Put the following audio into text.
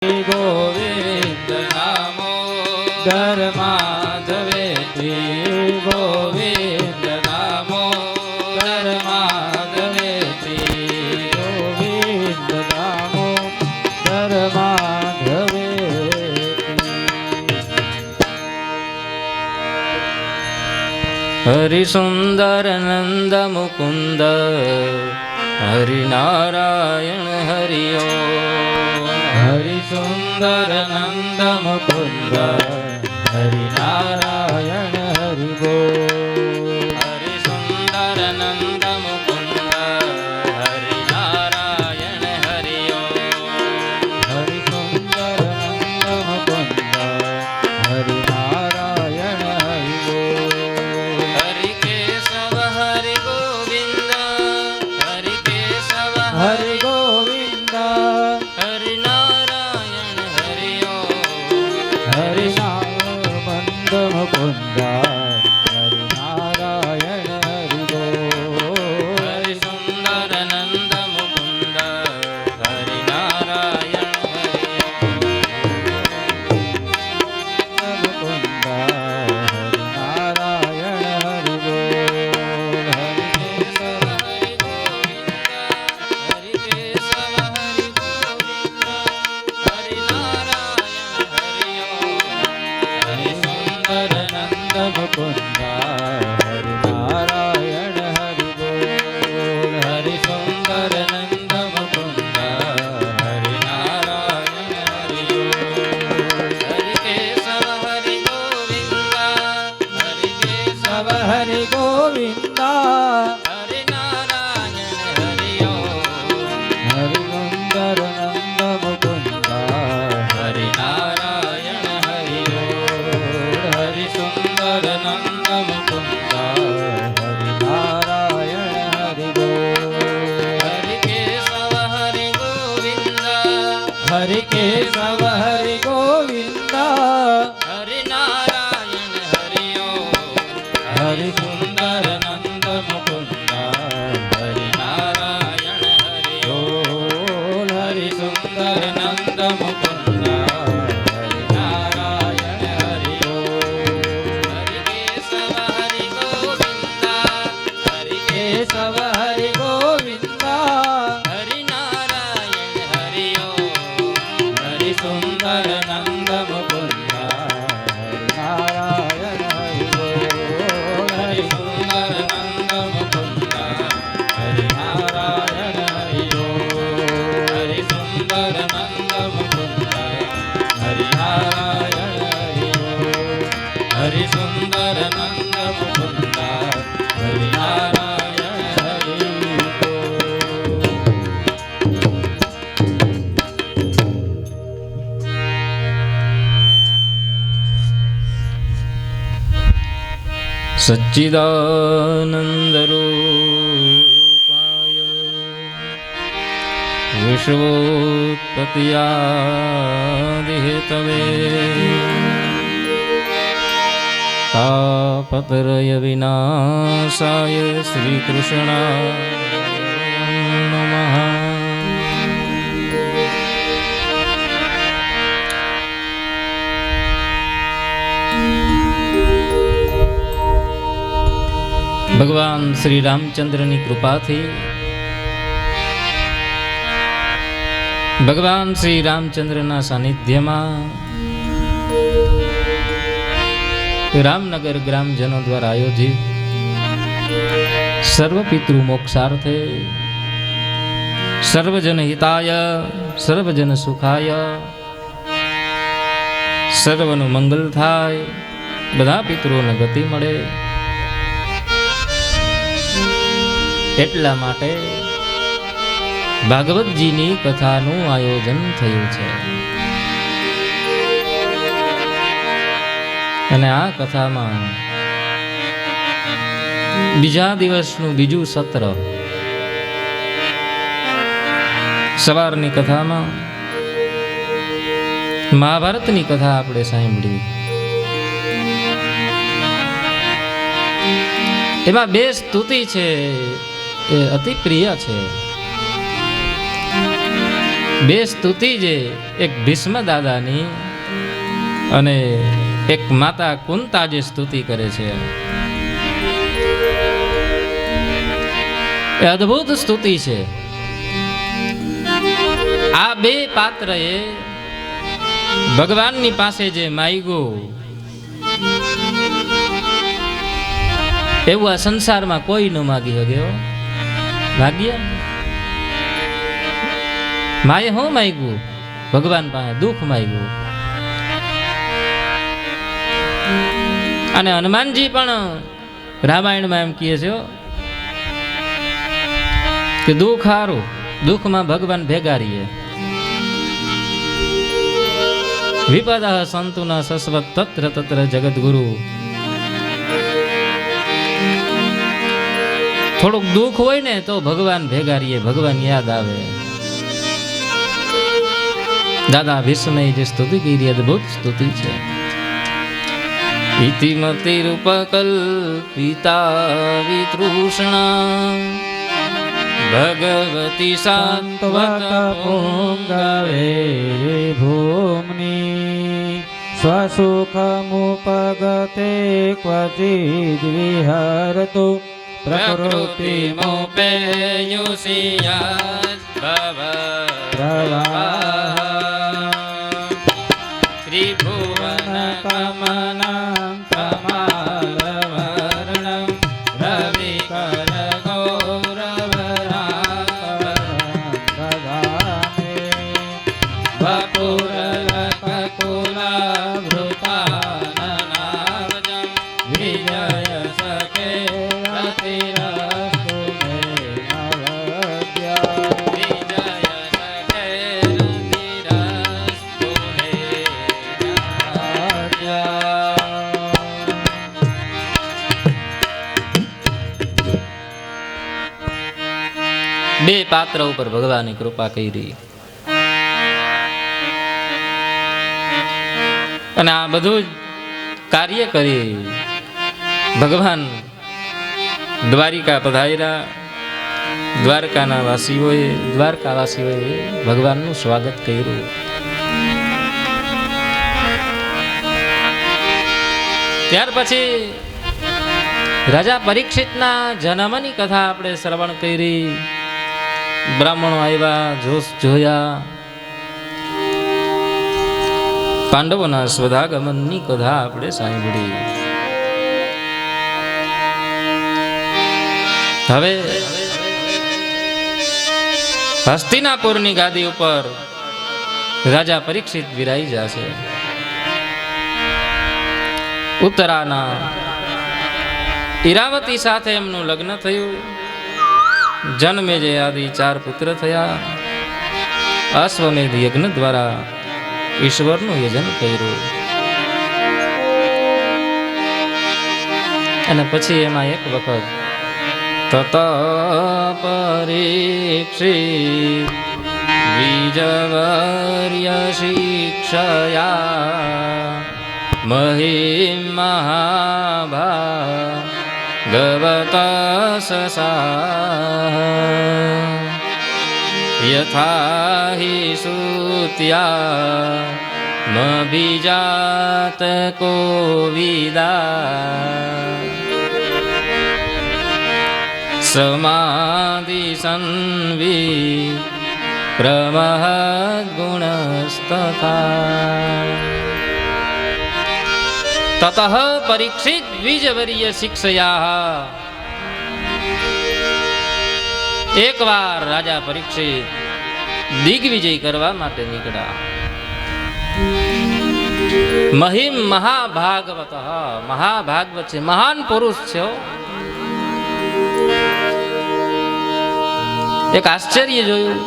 ગોવિંદ નામો ધર્માધવે ગોવિંદ નામો ધર્માધવે ગોવિંદ નામો ધર્માધવે હરિ સુંદર નંદ મુકુંદ હરિ નારાયણ હરિ હરિ સુંદર નંદ મુકુંદ હરિ નારાયણ હરિ બોલ હરિ સુંદર નંદ મુકુંદ હરિ નારાયણ હરિ હરિ સુંદર નંદ મુકુંદ હરિ નારાયણ હરિ બોલ હરિ કેશવ હરિ ગોવિંદ હરિ કેશવ હરિ ગોવિંદ હરિ નારાયણ હરિ હરિ મંદ મુકુંદ હરિ નારાયણ હરિ બોલ હરિ સુંદર નંદ મુકુંદ હરિ નારાયણ હરિ મુકુંદ હરિ નારાયણ હરિ બોલ હરિ કેશવ હરિ ગોવિંદ હરિ કેશવ હરિ ગોવિંદ હરિ નારાયણ હરિ હરિ સુંદર નંદ મુકુંદ હરિ નારાયણ હરિ બોલ હરિ સુંદર નંદ મુકુંદ હરિ નારાયણ હરિ હરિ કેશવ હરિ ગોવિંદ હરિ કેશવ હરિ ગોવિંદ હરિ નારાયણ હરિ હરિ સુંદર નંદ મુકુંદ હરિ નારાયણ હરિ હરિ સુંદર નંદ મુકુંદ હરિ નારાયણ હરિ હરિ કેશવ હરિ ગોવિંદ હરિ કેશવ હરિ ગોવિંદ હરિ નારાયણ હરિ હરિ સુંદર નંદ મુકુંદ હરિ નારાયણ હરિ હરિ સુંદર નંદ મુકુંદ હરિ નારાયણ હરિ હરિ કેશવ હરિ ગોવિંદ હરિ કેશવ હરિ ગોવિંદ હરિ નારાયણ હરિ હરિ સુંદર નંદ મુકુંદ હરિ નારાયણ હરિ હરિ સુંદર નંદ મુકુંદ હરિ નારાયણ હરિ હરિ સુંદર નંદ મુકુંદ હરિ નારાયણ હરિ હરિ સુંદર નંદ મુકુંદ હરિ નારાયણ હરિ સચ્ચિદાનંદ રૂપાય વિશ્વોત્પત્યાદિ હેતવે તાપત્રય વિનાશાય શ્રી કૃષ્ણાય નમઃ. ભગવાન શ્રી રામચંદ્રની કૃપાથી ભગવાન શ્રી રામચંદ્રના સાનિધ્યમાં રામનગર ગ્રામજનો દ્વારા આયોજિત સર્વ પિતૃ મોક્ષાર્થે સર્વજન હિતાય સર્વજન સુખાય સર્વનું મંગલ થાય, બધા પિતૃઓને ગતિ મળે એટલા માટે ભાગવતજીની કથાનું આયોજન થયું છે. અને આ કથામાં બીજા દિવસનું બીજું સત્ર, સવારની કથામાં મહાભારતની કથા આપણે સાંભળી. એમાં બે સ્તુતિ છે એ અતિ પ્રિય છે. બે સ્તુતિ છે, એક ભીષ્મ દાદાની અને એક માતા કુંતા જે સ્તુતિ કરે છે, એ અદ્ભુત સ્તુતિ છે. આ બે પાત્રએ ભગવાનની પાસે જે માગ્યું એવું આ સંસારમાં કોઈ ન માગી શકે. ભાગ્ય માએ શું માગ્યું? ભગવાન પાસે દુઃખ માગ્યું. અને હનુમાનજી પણ રામાયણમાં એમ કહે છે કે દુઃખ હારું, દુઃખમાં ભગવાન ભેગા રહીએ. વિપદઃ સંતુ ન સસ્વત તત્ર તત્ર જગદગુરુ. થોડુંક દુઃખ હોય ને તો ભગવાન ભેગા રહીએ, ભગવાન યાદ આવે. દાદા ભીષ્મે જે સ્તુતિ કરી અદ્ભુત સ્તુતિ છે. ઇતિમતિ રૂપકલ્પિતા વિતૃષ્ણા ભગવતી સાંત્વત પુંગવે ભૂમ્ની સ્વસુખમુપગતે ક્વચિદ વિહરતુ પ્રકૃતિ ત્રિભુવન કમનં કમાલવર્ણં રવિકર ગૌરવરાગમે વપુરલકુલાભૃતાનનાવજં વિજય સખે રતિરસ્તુ મે નવદ્યા. વિજય સખે રતિરસ્તુ મે નવદ્યા. બે પાત્ર ઉપર ભગવાનની કૃપા કરી અને આ બધું કાર્ય કરી ભગવાન દ્વારિકા પધાર્યા. દ્વારકાવાસીઓએ ભગવાનનું સ્વાગત કર્યું. ત્યાર પછી રાજા પરીક્ષિતના જન્મની કથા આપણે શ્રવણ કરી. બ્રાહ્મણો આવ્યા, જોશ જોયા. પાંડવોના સ્વધાગમનની કથા આપણે સાંભળી. હવે હસ્તિનાપુરની ગાદી ઉપર રાજા પરીક્ષિત વિરાઈ જશે. ઉત્તરાના ઈરાવતી સાથે એમનું લગ્ન થયું. જન્મેજય આદિ 4 પુત્ર થયા. અશ્વમેધ યજ્ઞ દ્વારા ઈશ્વરનું યજન કર્યું. અને પછી એમાં એક વખત તત પરીક્ષિત બીજવર્ય શિક્ષયા મહિમ મહાભાગવત સસા યથા હિ સુત્યા મભિજાત કોવિદા સમાધિ સંવી પ્રમહદ ગુણસ્તથા. તતઃ પરીક્ષિત દ્વિજવર્ય શિક્ષયા. એકવાર રાજા પરીક્ષિત દિગ્વિજય કરવા માટે નીકળ્યા. મહિમ મહાભાગવત, મહાભાગવત છે, મહાન પુરુષ છે. એક આશ્ચર્ય જોયું.